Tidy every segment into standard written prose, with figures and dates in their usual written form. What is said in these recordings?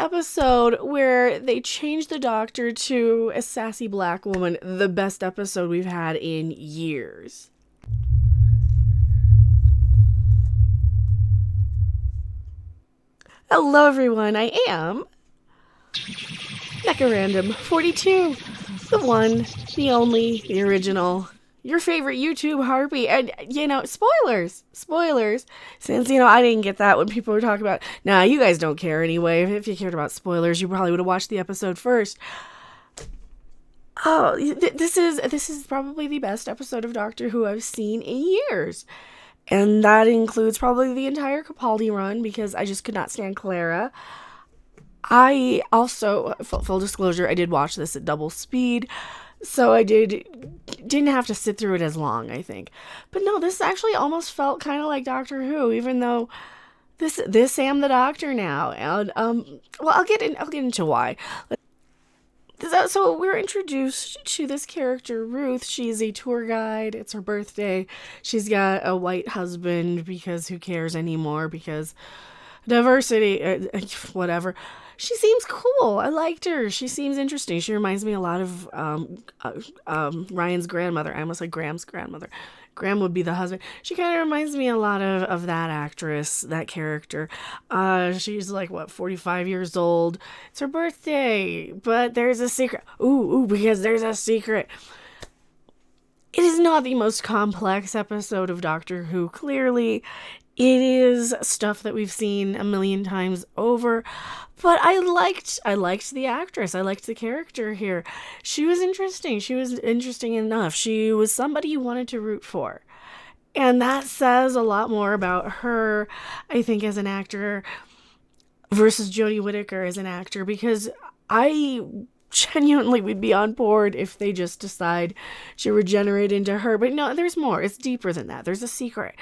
episode where they changed the doctor to a sassy black woman, the best episode we've had in years. Hello everyone, I am Becca Random 42, the one, the only, the original, your favorite YouTube harpy. And spoilers, since I didn't get that when people were talking about, nah, you guys don't care anyway. If you cared about spoilers, you probably would have watched the episode first. Oh, this is probably the best episode of Doctor Who I've seen in years. And that includes probably the entire Capaldi run, because I just could not stand Clara. I also, full disclosure, I did watch this at double speed, so I didn't have to sit through it as long, I think. But no, this actually almost felt kind of like Doctor Who, even though this am the Doctor now. And well, I'll get into why. So we're introduced to this character, Ruth. She's a tour guide. It's her birthday. She's got a white husband, because who cares anymore? Because diversity, whatever. She seems cool. I liked her. She seems interesting. She reminds me a lot of Ryan's grandmother. I almost said Graham's grandmother. Graham would be the husband. She kind of reminds me a lot of that actress, that character. She's like, 45 years old. It's her birthday, but there's a secret. Ooh, because there's a secret. It is not the most complex episode of Doctor Who, clearly. It is stuff that we've seen a million times over, but I liked the actress. I liked the character here. She was interesting. She was interesting enough. She was somebody you wanted to root for. And that says a lot more about her, I think, as an actor versus Jodie Whittaker as an actor, because I genuinely would be on board if they just decide to regenerate into her. But no, there's more. It's deeper than that. There's a secret.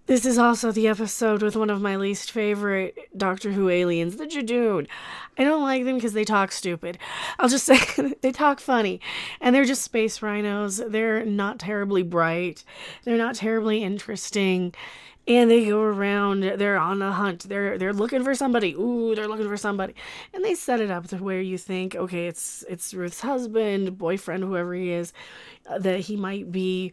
This is also the episode with one of my least favorite Doctor Who aliens, the Judoon. I don't like them because they talk stupid. I'll just say they talk funny. And they're just space rhinos. They're not terribly bright. They're not terribly interesting. And they go around, they're on a hunt, they're looking for somebody. Ooh, they're looking for somebody. And they set it up to where you think, okay, it's Ruth's husband, boyfriend, whoever he is, that he might be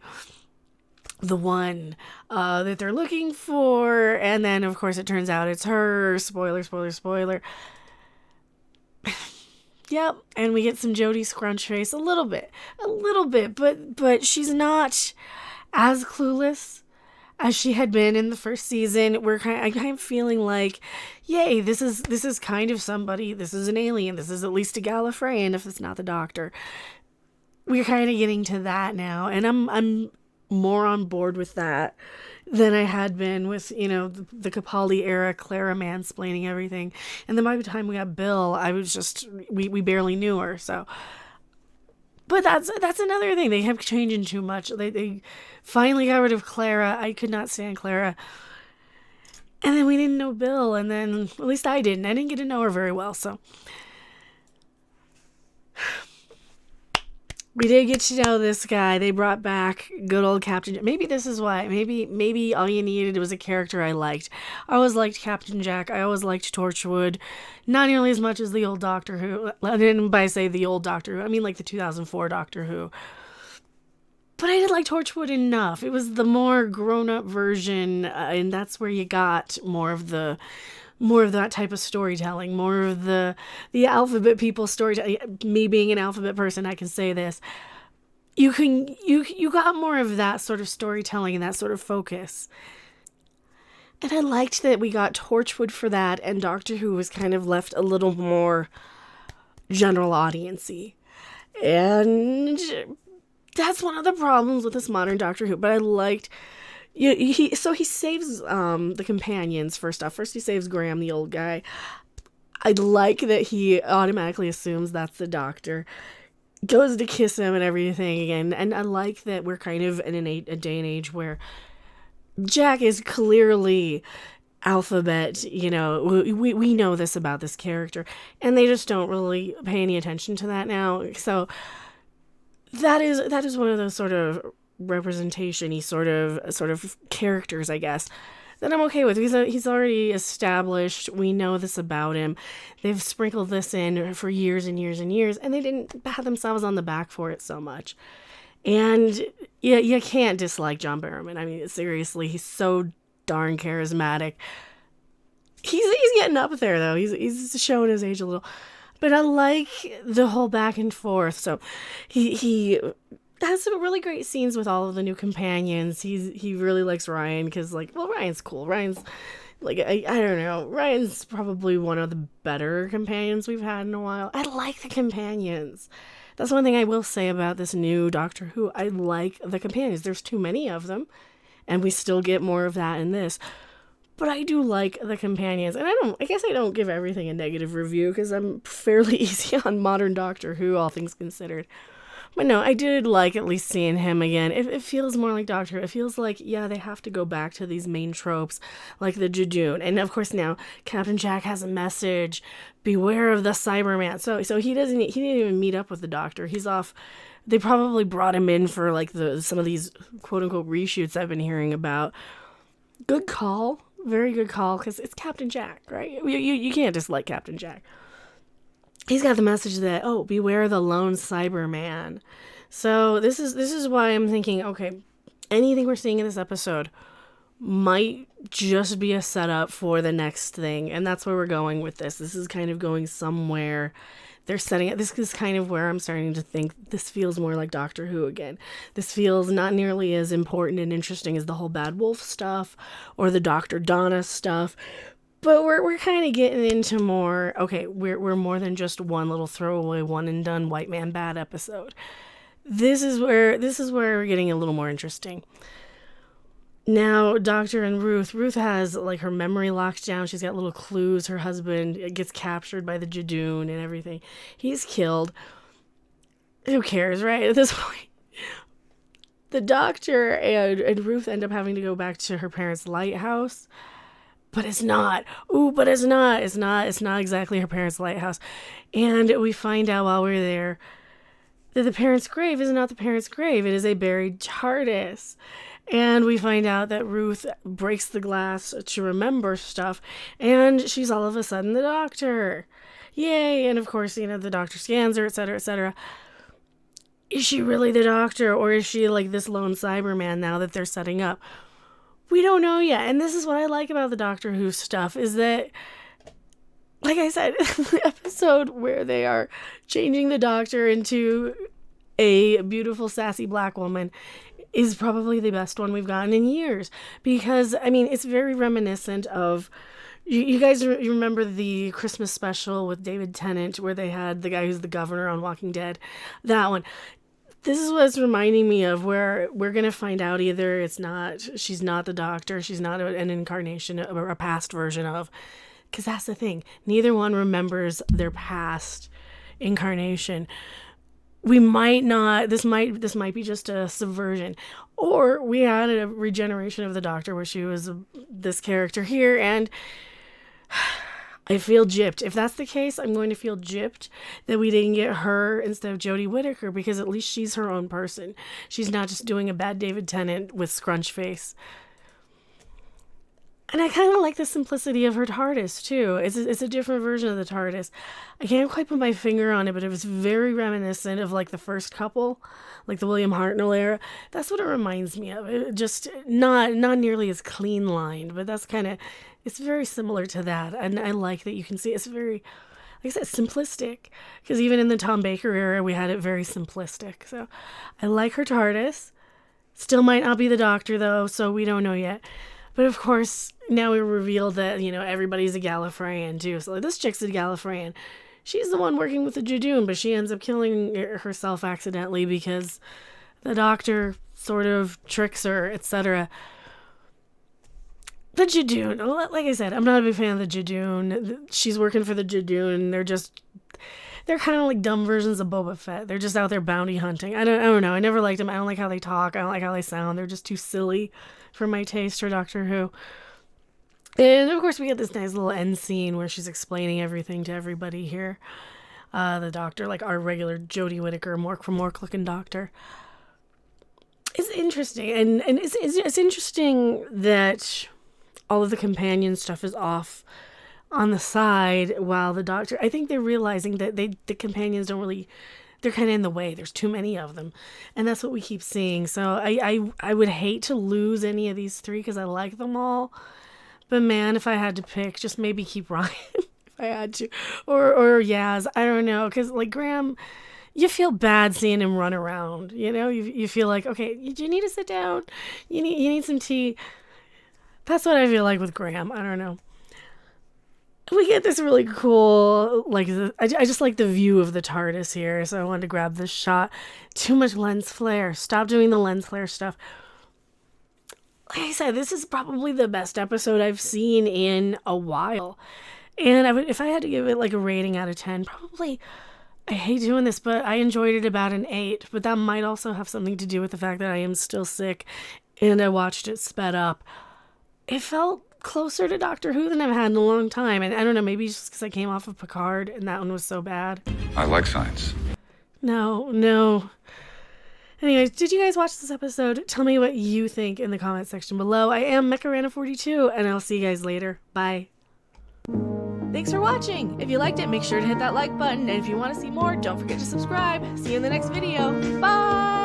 the one that they're looking for. And then, of course, it turns out it's her. Spoiler. Yep, and we get some Jodie scrunch face a little bit, but she's not as clueless as she had been in the first season. I'm kind of feeling like, yay, this is kind of somebody. This is an alien. This is at least a Gallifreyan, if it's not the Doctor. We're kind of getting to that now, and I'm more on board with that than I had been with, the Capaldi era, Clara mansplaining everything. And then by the time we got Bill, I was just, we barely knew her, so. But that's another thing. They kept changing too much. They finally got rid of Clara. I could not stand Clara. And then we didn't know Bill. And then, at least I didn't. I didn't get to know her very well. So we did get to know this guy. They brought back good old Captain Jack. Maybe this is why. Maybe all you needed was a character I liked. I always liked Captain Jack. I always liked Torchwood. Not nearly as much as the old Doctor Who. And by say the old Doctor Who, I mean like the 2004 Doctor Who. But I did like Torchwood enough. It was the more grown-up version, and that's where you got more of that type of storytelling, more of the alphabet people storytelling. Me being an alphabet person, I can say this. You got more of that sort of storytelling and that sort of focus. And I liked that we got Torchwood for that, and Doctor Who was kind of left a little more general audience-y. And that's one of the problems with this modern Doctor Who, but I liked. He saves the companions first off. First he saves Graham, the old guy. I like that he automatically assumes that's the Doctor. Goes to kiss him and everything again. And I like that we're kind of in a day and age where Jack is clearly alphabet, we know this about this character. And they just don't really pay any attention to that now. So that is one of those sort of representation-y sort of characters, I guess, that I'm okay with. He's already established. We know this about him. They've sprinkled this in for years and years and years, and they didn't pat themselves on the back for it so much. And yeah, you can't dislike John Barrowman. I mean, seriously, he's so darn charismatic. He's getting up there though. He's showing his age a little, but I like the whole back and forth. So he has some really great scenes with all of the new companions. He really likes Ryan because Ryan's cool. Ryan's I don't know. Ryan's probably one of the better companions we've had in a while. I like the companions. That's one thing I will say about this new Doctor Who. I like the companions. There's too many of them, and we still get more of that in this. But I do like the companions, and I guess I don't give everything a negative review because I'm fairly easy on modern Doctor Who, all things considered. But no, I did like at least seeing him again. It feels more like Doctor Who. It feels like, yeah, they have to go back to these main tropes, like the Judoon. And of course now, Captain Jack has a message, beware of the Cyberman. So he didn't even meet up with the Doctor. He's off. They probably brought him in for some of these quote-unquote reshoots I've been hearing about. Good call. Very good call, because it's Captain Jack, right? You can't dislike Captain Jack. He's got the message that, beware the lone Cyberman. So this is why I'm thinking, okay, anything we're seeing in this episode might just be a setup for the next thing, and that's where we're going with this. This is kind of going somewhere. They're setting it. This is kind of where I'm starting to think this feels more like Doctor Who again. This feels not nearly as important and interesting as the whole Bad Wolf stuff or the Dr. Donna stuff. But we're kind of getting into more, okay, we're more than just one little throwaway one and done white man bad episode. This is where we're getting a little more interesting. Now, Doctor and Ruth has her memory locked down. She's got little clues. Her husband gets captured by the Judoon and everything. He's killed. Who cares, right? At this point, the Doctor and Ruth end up having to go back to her parents' lighthouse. But it's not. But it's not. It's not exactly her parents' lighthouse. And we find out while we're there that the parents' grave is not the parents' grave. It is a buried TARDIS. And we find out that Ruth breaks the glass to remember stuff, and she's all of a sudden the Doctor. Yay! And of course, the Doctor scans her, etc., etc. Is she really the Doctor, or is she this lone Cyberman now that they're setting up? We don't know yet. And this is what I like about the Doctor Who stuff, is that, like I said, the episode where they are changing the Doctor into a beautiful, sassy black woman is probably the best one we've gotten in years. Because, it's very reminiscent of... You guys remember the Christmas special with David Tennant where they had the guy who's the governor on Walking Dead? That one. This is what it's reminding me of, where we're going to find out either she's not the Doctor, she's not an incarnation or a past version of. Because that's the thing. Neither one remembers their past incarnation. We might not, this might be just a subversion. Or we had a regeneration of the Doctor where she was this character here, and I feel gypped. If that's the case, I'm going to feel gypped that we didn't get her instead of Jodie Whittaker, because at least she's her own person. She's not just doing a bad David Tennant with scrunch face. And I kind of like the simplicity of her TARDIS, too. It's a different version of the TARDIS. I can't quite put my finger on it, but it was very reminiscent of, the first couple, the William Hartnell era. That's what it reminds me of. It just not nearly as clean-lined, but that's kind of... It's very similar to that, and I like that you can see it's very, like I said, simplistic. Because even in the Tom Baker era, we had it very simplistic. So I like her TARDIS. Still might not be the Doctor, though, so we don't know yet. But of course, now we revealed that, everybody's a Gallifreyan too. So this chick's a Gallifreyan. She's the one working with the Judoon, but she ends up killing herself accidentally because the Doctor sort of tricks her, etc. The Judoon, like I said, I'm not a big fan of the Judoon. She's working for the Judoon. They're kind of like dumb versions of Boba Fett. They're just out there bounty hunting. I don't know. I never liked them. I don't like how they talk. I don't like how they sound. They're just too silly for my taste for Doctor Who. And of course we get this nice little end scene where she's explaining everything to everybody here. The Doctor, our regular Jodie Whittaker, Mork from Mork looking Doctor. It's interesting. And it's interesting that all of the companion stuff is off on the side, while the Doctor, I think they're realizing that the companions don't really, they're kind of in the way. There's too many of them, and that's what we keep seeing. So I would hate to lose any of these three because I like them all. But man, if I had to pick, just maybe keep Ryan if I had to, or Yaz. I don't know, because like Graham, you feel bad seeing him run around. You know, you feel like, okay, you need to sit down. You need some tea. That's what I feel like with Graham. I don't know. We get this really cool, like, I just like the view of the TARDIS here, so I wanted to grab this shot. Too much lens flare. Stop doing the lens flare stuff. Like I said, this is probably the best episode I've seen in a while. And if I had to give it like a rating out of 10, probably, I hate doing this, but I enjoyed it about an 8. But that might also have something to do with the fact that I am still sick and I watched it sped up. It felt closer to Doctor Who than I've had in a long time. And I don't know, maybe just because I came off of Picard and that one was so bad. I like science. No. Anyways, did you guys watch this episode? Tell me what you think in the comment section below. I am Mekarana42, and I'll see you guys later. Bye. Thanks for watching. If you liked it, make sure to hit that like button. And if you want to see more, don't forget to subscribe. See you in the next video. Bye!